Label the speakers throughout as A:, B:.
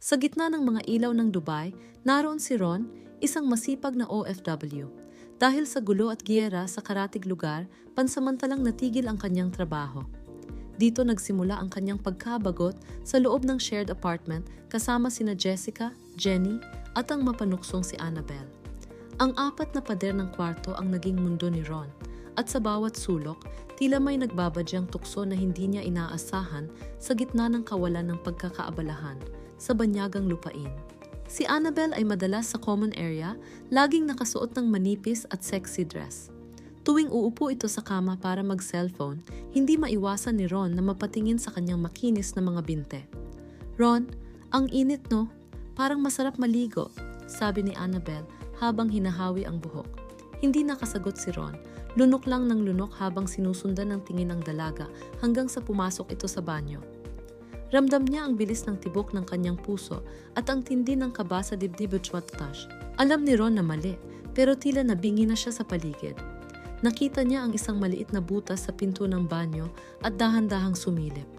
A: Sa gitna ng mga ilaw ng Dubai, naroon si Ron, isang masipag na OFW. Dahil sa gulo at giyera sa karatig lugar, pansamantalang natigil ang kanyang trabaho. Dito nagsimula ang kanyang pagkabagot sa loob ng shared apartment kasama sina Jessica, Jenny at ang mapanuksong si Annabelle. Ang apat na pader ng kwarto ang naging mundo ni Ron at sa bawat sulok, tila may nagbabadyang tukso na hindi niya inaasahan sa gitna ng kawalan ng pagkakaabalahan sa banyagang lupain. Si Annabelle ay madalas sa common area, laging nakasuot ng manipis at sexy dress. Tuwing uupo ito sa kama para mag-cellphone, hindi maiwasan ni Ron na mapatingin sa kanyang makinis na mga binte. "Ron, ang init no? Parang masarap maligo," sabi ni Annabelle habang hinahawi ang buhok. Hindi nakasagot si Ron, lunok lang ng lunok habang sinusundan ng tingin ng dalaga hanggang sa pumasok ito sa banyo. Ramdam niya ang bilis ng tibok ng kanyang puso at ang tindi ng kaba sa dibdib at tash. Alam ni Ron na mali, pero tila nabingi na siya sa paligid. Nakita niya ang isang maliit na butas sa pinto ng banyo at dahan-dahang sumilip.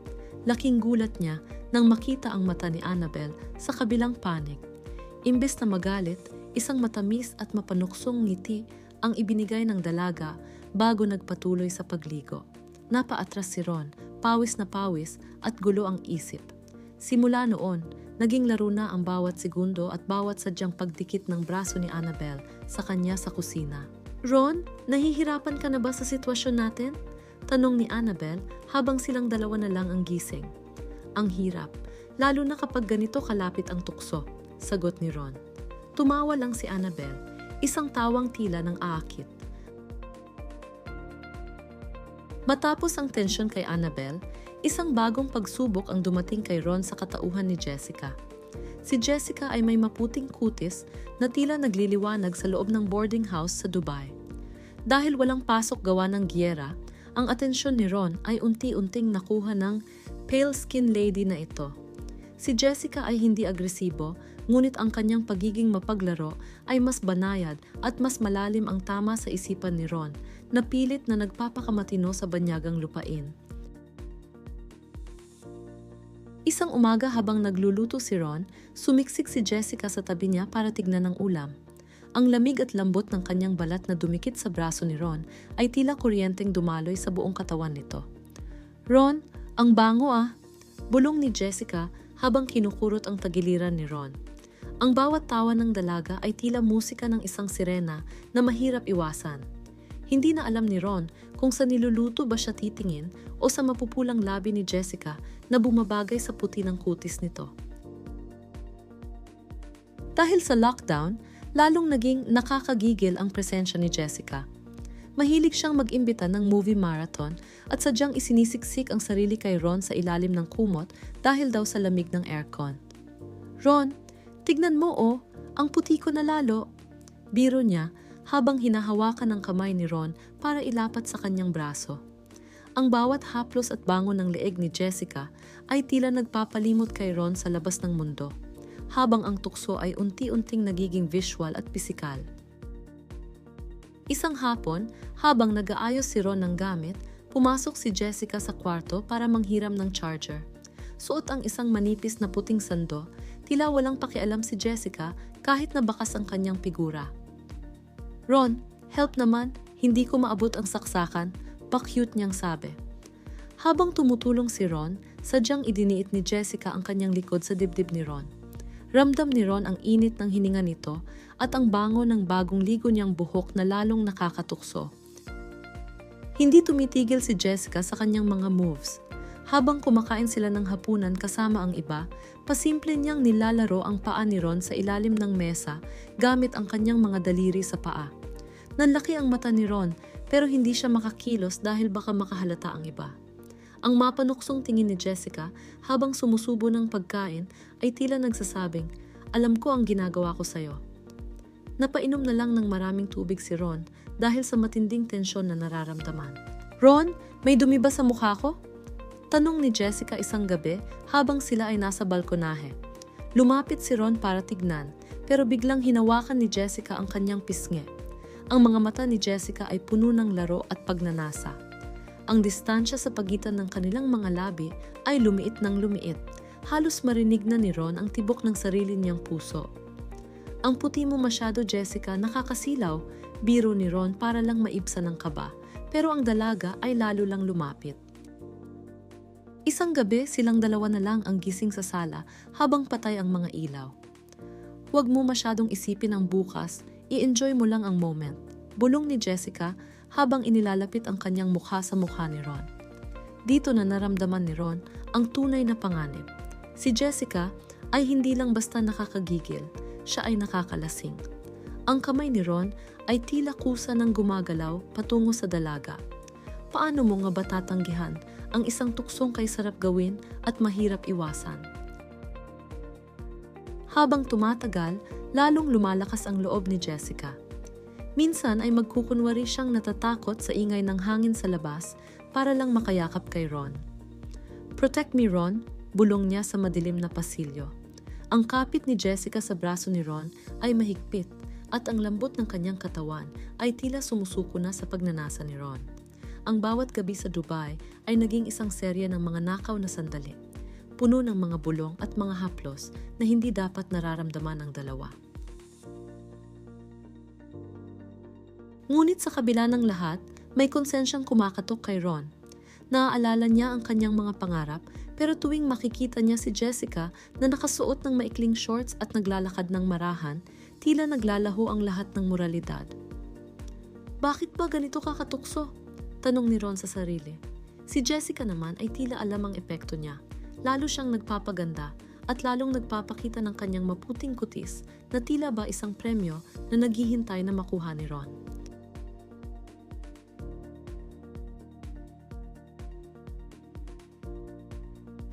A: Laking gulat niya nang makita ang mata ni Annabelle sa kabilang panig. Imbes na magalit, isang matamis at mapanuksong ngiti ang ibinigay ng dalaga bago nagpatuloy sa pagligo. Napaatras si Ron, pawis na pawis at gulo ang isip. Simula noon, naging laro na ang bawat segundo at bawat sadyang pagdikit ng braso ni Annabelle sa kanya sa kusina. "Ron, nahihirapan ka na ba sa sitwasyon natin?" Tanong ni Annabelle habang silang dalawa na lang ang gising. "Ang hirap, lalo na kapag ganito kalapit ang tukso," sagot ni Ron. Tumawa lang si Annabelle, isang tawang tila ng aakit. Matapos ang tensyon kay Annabelle, isang bagong pagsubok ang dumating kay Ron sa katauhan ni Jessica. Si Jessica ay may maputing kutis na tila nagliliwanag sa loob ng boarding house sa Dubai. Dahil walang pasok gawa ng giyera, ang atensyon ni Ron ay unti-unting nakuha ng pale skin lady na ito. Si Jessica ay hindi agresibo, ngunit ang kanyang pagiging mapaglaro ay mas banayad at mas malalim ang tama sa isipan ni Ron, na pilit na nagpapakamatino sa banyagang lupain. Isang umaga habang nagluluto si Ron, sumiksik si Jessica sa tabi niya para tignan ang ulam. Ang lamig at lambot ng kanyang balat na dumikit sa braso ni Ron ay tila kuryenteng dumaloy sa buong katawan nito. "Ron, ang bango ah!" bulong ni Jessica habang kinukurot ang tagiliran ni Ron. Ang bawat tawa ng dalaga ay tila musika ng isang sirena na mahirap iwasan. Hindi na alam ni Ron kung sa niluluto ba siya titingin o sa mapupulang labi ni Jessica na bumabagay sa puti ng kutis nito. Dahil sa lockdown, lalong naging nakakagigil ang presensya ni Jessica. Mahilig siyang mag-imbita ng movie marathon at sadyang isinisiksik ang sarili kay Ron sa ilalim ng kumot dahil daw sa lamig ng aircon. "Ron, tignan mo oh, ang puti ko na lalo," biro niya habang hinahawakan ng kamay ni Ron para ilapat sa kanyang braso. Ang bawat haplos at bangon ng leeg ni Jessica ay tila nagpapalimot kay Ron sa labas ng mundo, habang ang tukso ay unti-unting nagiging visual at pisikal. Isang hapon, habang nag-aayos si Ron ng gamit, pumasok si Jessica sa kwarto para manghiram ng charger. Suot ang isang manipis na puting sando, tila walang pakialam si Jessica kahit na bakas ang kanyang figura. "Ron, help naman, hindi ko maabot ang saksakan," pa-cute niyang sabi. Habang tumutulong si Ron, sadyang idiniit ni Jessica ang kanyang likod sa dibdib ni Ron. Ramdam ni Ron ang init ng hininga nito at ang bango ng bagong ligo niyang buhok na lalong nakakatukso. Hindi tumitigil si Jessica sa kanyang mga moves. Habang kumakain sila ng hapunan kasama ang iba, pasimple niyang nilalaro ang paa ni Ron sa ilalim ng mesa gamit ang kanyang mga daliri sa paa. Nanlaki ang mata ni Ron pero hindi siya makakilos dahil baka makahalata ang iba. Ang mapanuksong tingin ni Jessica habang sumusubo ng pagkain ay tila nagsasabing, "Alam ko ang ginagawa ko sa'yo." Napainom na lang ng maraming tubig si Ron dahil sa matinding tensyon na nararamdaman. "Ron, may dumi ba sa mukha ko?" tanong ni Jessica isang gabi habang sila ay nasa balkonahe. Lumapit si Ron para tignan, pero biglang hinawakan ni Jessica ang kanyang pisngi. Ang mga mata ni Jessica ay puno ng laro at pagnanasa. Ang distansya sa pagitan ng kanilang mga labi ay lumiit ng lumiit, halos marinig na ni Ron ang tibok ng sarili niyang puso. Ang puti mo masyado, Jessica, nakakasilaw, biro ni Ron para lang maibsan ng kaba, pero ang dalaga ay lalo lang lumapit. Isang gabi, silang dalawa na lang ang gising sa sala habang patay ang mga ilaw. Huwag mo masyadong isipin ang bukas, i-enjoy mo lang ang moment, bulong ni Jessica habang inilalapit ang kanyang mukha sa mukha ni Ron. Dito na naramdaman ni Ron ang tunay na panganib. Si Jessica ay hindi lang basta nakakagigil, siya ay nakakalasing. Ang kamay ni Ron ay tila kusa ng gumagalaw patungo sa dalaga. Paano mo nga ba tatanggihan ang isang tuksong kay sarap gawin at mahirap iwasan? Habang tumatagal, lalong lumalakas ang loob ni Jessica. Minsan ay magkukunwari siyang natatakot sa ingay ng hangin sa labas para lang makayakap kay Ron. "Protect me, Ron," bulong niya sa madilim na pasilyo. Ang kapit ni Jessica sa braso ni Ron ay mahigpit at ang lambot ng kanyang katawan ay tila sumusuko na sa pagnanasa ni Ron. Ang bawat gabi sa Dubai ay naging isang serya ng mga nakaw na sandali, puno ng mga bulong at mga haplos na hindi dapat nararamdaman ng dalawa. Ngunit sa kabila ng lahat, may konsensyang kumakatok kay Ron. Naaalala niya ang kanyang mga pangarap, pero tuwing makikita niya si Jessica na nakasuot ng maikling shorts at naglalakad ng marahan, tila naglalaho ang lahat ng moralidad. "Bakit ba ganito kakatukso?" tanong ni Ron sa sarili. Si Jessica naman ay tila alam ang epekto niya. Lalo siyang nagpapaganda at lalong nagpapakita ng kanyang maputing kutis na tila ba isang premyo na naghihintay na makuha ni Ron.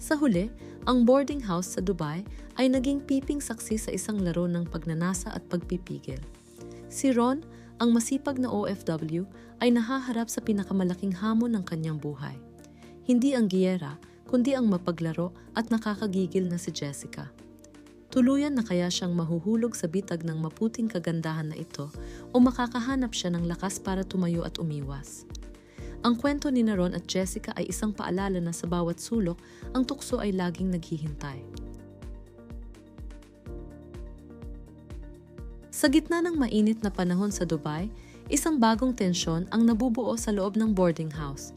A: Sa huli, ang boarding house sa Dubai ay naging piping saksi sa isang laro ng pagnanasa at pagpipigil. Si Ron, ang masipag na OFW, ay nahaharap sa pinakamalaking hamon ng kanyang buhay. Hindi ang giyera, kundi ang mapaglaro at nakakagigil na si Jessica. Tuluyan na kaya siyang mahuhulog sa bitag ng maputing kagandahan na ito o makakahanap siya ng lakas para tumayo at umiwas? Ang kwento ni Ron at Jessica ay isang paalala na sa bawat sulok, ang tukso ay laging naghihintay. Sa gitna ng mainit na panahon sa Dubai, isang bagong tensyon ang nabubuo sa loob ng boarding house.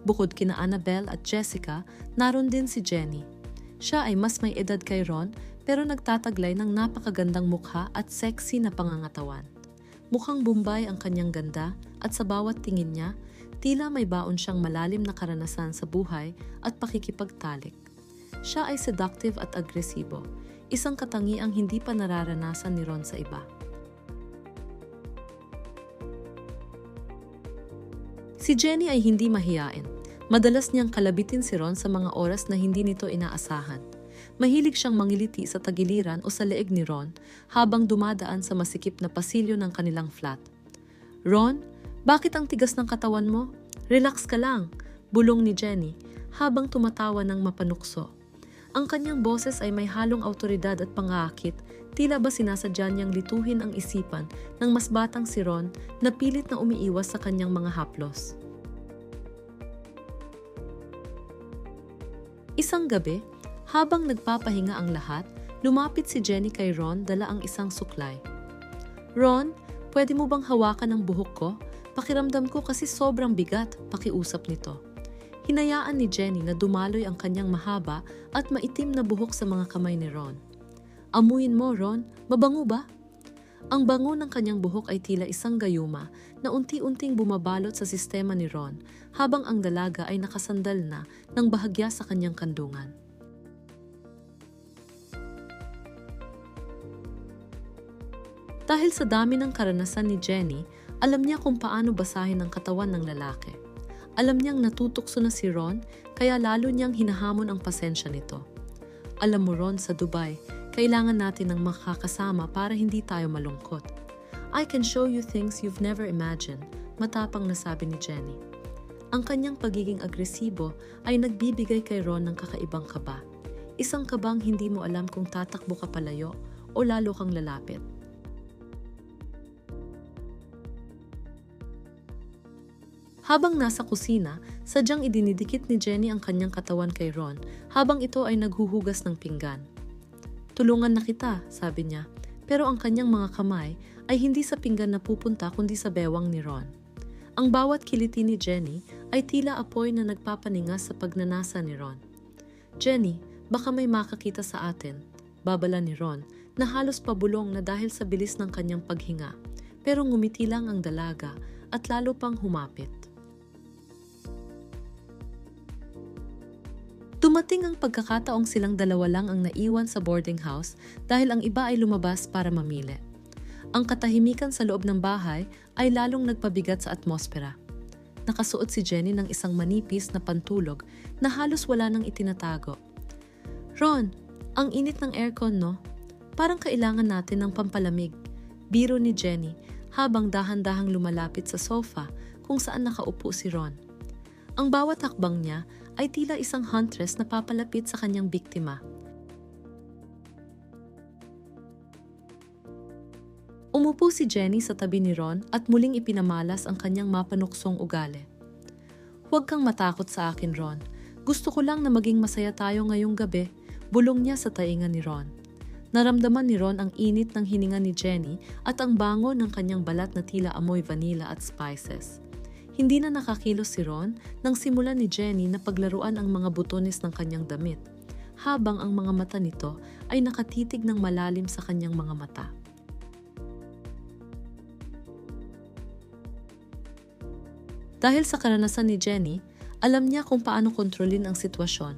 A: Bukod kina Annabelle at Jessica, naroon din si Jenny. Siya ay mas may edad kay Ron pero nagtataglay ng napakagandang mukha at sexy na pangangatawan. Mukhang Bombay ang kanyang ganda at sa bawat tingin niya, tila may baon siyang malalim na karanasan sa buhay at pakikipagtalik. Siya ay seductive at agresibo, isang katangiang hindi pa nararanasan ni Ron sa iba. Si Jenny ay hindi mahiyain. Madalas niyang kalabitin si Ron sa mga oras na hindi nito inaasahan. Mahilig siyang mangiliti sa tagiliran o sa leeg ni Ron habang dumadaan sa masikip na pasilyo ng kanilang flat. "Ron, bakit ang tigas ng katawan mo? Relax ka lang," bulong ni Jenny habang tumatawa ng mapanukso. Ang kanyang boses ay may halong awtoridad at pangaakit, tila ba sinasadya niyang lituhin ang isipan ng mas batang si Ron na pilit na umiiwas sa kanyang mga haplos. Isang gabi, habang nagpapahinga ang lahat, lumapit si Jenny kay Ron dala ang isang suklay. "Ron, pwede mo bang hawakan ang buhok ko? Pakiramdam ko kasi sobrang bigat," pakiusap nito. Hinayaan ni Jenny na dumaloy ang kanyang mahaba at maitim na buhok sa mga kamay ni Ron. "Amuyin mo, Ron. Mabango ba?" Ang bango ng kanyang buhok ay tila isang gayuma na unti-unting bumabalot sa sistema ni Ron habang ang dalaga ay nakasandal na ng bahagya sa kanyang kandungan. Dahil sa dami ng karanasan ni Jenny, alam niya kung paano basahin ang katawan ng lalaki. Alam niyang natutukso na si Ron, kaya lalo niyang hinahamon ang pasensya nito. "Alam mo, Ron, sa Dubai, kailangan natin ng makakasama para hindi tayo malungkot. I can show you things you've never imagined," matapang na sabi ni Jenny. Ang kanyang pagiging agresibo ay nagbibigay kay Ron ng kakaibang kaba. Isang kabang hindi mo alam kung tatakbo ka palayo o lalo kang lalapit. Habang nasa kusina, sadyang idinidikit ni Jenny ang kanyang katawan kay Ron habang ito ay naghuhugas ng pinggan. "Tulungan na kita," sabi niya, pero ang kanyang mga kamay ay hindi sa pinggan na pupunta kundi sa bewang ni Ron. Ang bawat kiliti ni Jenny ay tila apoy na nagpapaningas sa pagnanasa ni Ron. "Jenny, baka may makakita sa atin," babala ni Ron na halos pabulong na dahil sa bilis ng kanyang paghinga, pero ngumiti lang ang dalaga at lalo pang humapit. Dumating ang pagkakataong silang dalawa lang ang naiwan sa boarding house dahil ang iba ay lumabas para mamili. Ang katahimikan sa loob ng bahay ay lalong nagpabigat sa atmosfera. Nakasuot si Jenny ng isang manipis na pantulog na halos wala nang itinatago. "Ron, ang init ng aircon, no? Parang kailangan natin ng pampalamig," biro ni Jenny habang dahan-dahang lumalapit sa sofa kung saan nakaupo si Ron. Ang bawat hakbang niya ay tila isang huntress na papalapit sa kanyang biktima. Umupo si Jenny sa tabi ni Ron at muling ipinamalas ang kanyang mapanuksong ugali. "Huwag kang matakot sa akin, Ron. Gusto ko lang na maging masaya tayo ngayong gabi," bulong niya sa tainga ni Ron. Naramdaman ni Ron ang init ng hininga ni Jenny at ang bango ng kanyang balat na tila amoy vanilla at spices. Hindi na nakakilos si Ron nang simulan ni Jenny na paglaruan ang mga butones ng kanyang damit, habang ang mga mata nito ay nakatitig ng malalim sa kanyang mga mata. Dahil sa karanasan ni Jenny, alam niya kung paano kontrolin ang sitwasyon.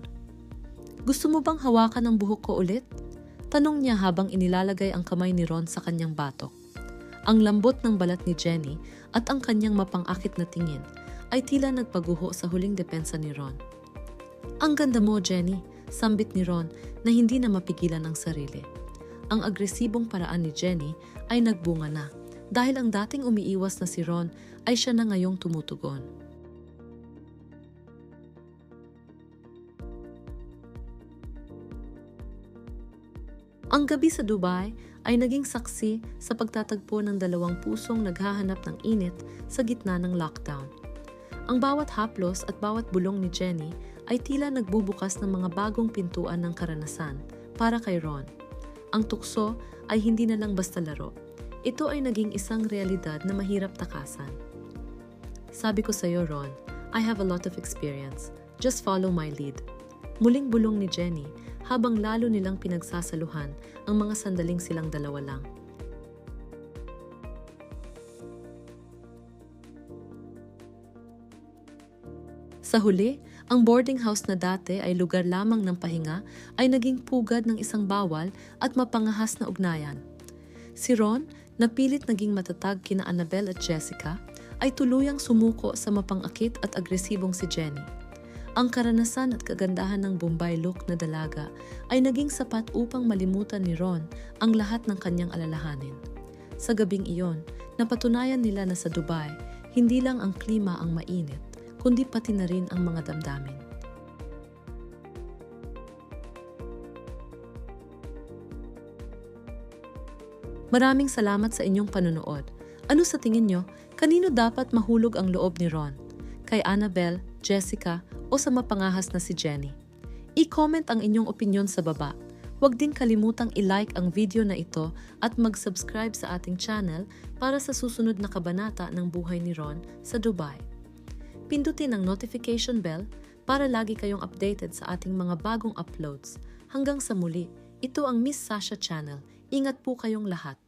A: "Gusto mo bang hawakan ang buhok ko ulit?" tanong niya habang inilalagay ang kamay ni Ron sa kanyang batok. Ang lambot ng balat ni Jenny at ang kanyang mapang-akit na tingin ay tila nagpaguho sa huling depensa ni Ron. "Ang ganda mo, Jenny," sambit ni Ron na hindi na mapigilan ang sarili. Ang agresibong paraan ni Jenny ay nagbunga na dahil ang dating umiiwas na si Ron ay siya na ngayong tumutugon. Ang gabi sa Dubai ay naging saksi sa pagtatagpo ng dalawang pusong naghahanap ng init sa gitna ng lockdown. Ang bawat haplos at bawat bulong ni Jenny ay tila nagbubukas ng mga bagong pintuan ng karanasan para kay Ron. Ang tukso ay hindi na lang basta laro. Ito ay naging isang realidad na mahirap takasan. "Sabi ko sa'yo, Ron, I have a lot of experience. Just follow my lead." Muling bulong ni Jenny habang lalo nilang pinagsasaluhan ang mga sandaling silang dalawa lang. Sa huli, ang boarding house na dati ay lugar lamang ng pahinga ay naging pugad ng isang bawal at mapangahas na ugnayan. Si Ron, na pilit naging matatag kina Annabelle at Jessica, ay tuluyang sumuko sa mapang-akit at agresibong si Jenny. Ang karanasan at kagandahan ng Bombay look na dalaga ay naging sapat upang malimutan ni Ron ang lahat ng kanyang alalahanin. Sa gabing iyon, napatunayan nila na sa Dubai, hindi lang ang klima ang mainit, kundi pati na rin ang mga damdamin. Maraming salamat sa inyong panunood. Ano sa tingin nyo, kanino dapat mahulog ang loob ni Ron? Kay Annabelle, Jessica, o sa mapangahas na si Jenny? I-comment ang inyong opinyon sa baba. Huwag din kalimutang i-like ang video na ito at mag-subscribe sa ating channel para sa susunod na kabanata ng buhay ni Ron sa Dubai. Pindutin ang notification bell para lagi kayong updated sa ating mga bagong uploads. Hanggang sa muli, ito ang Miss Sasha Channel. Ingat po kayong lahat.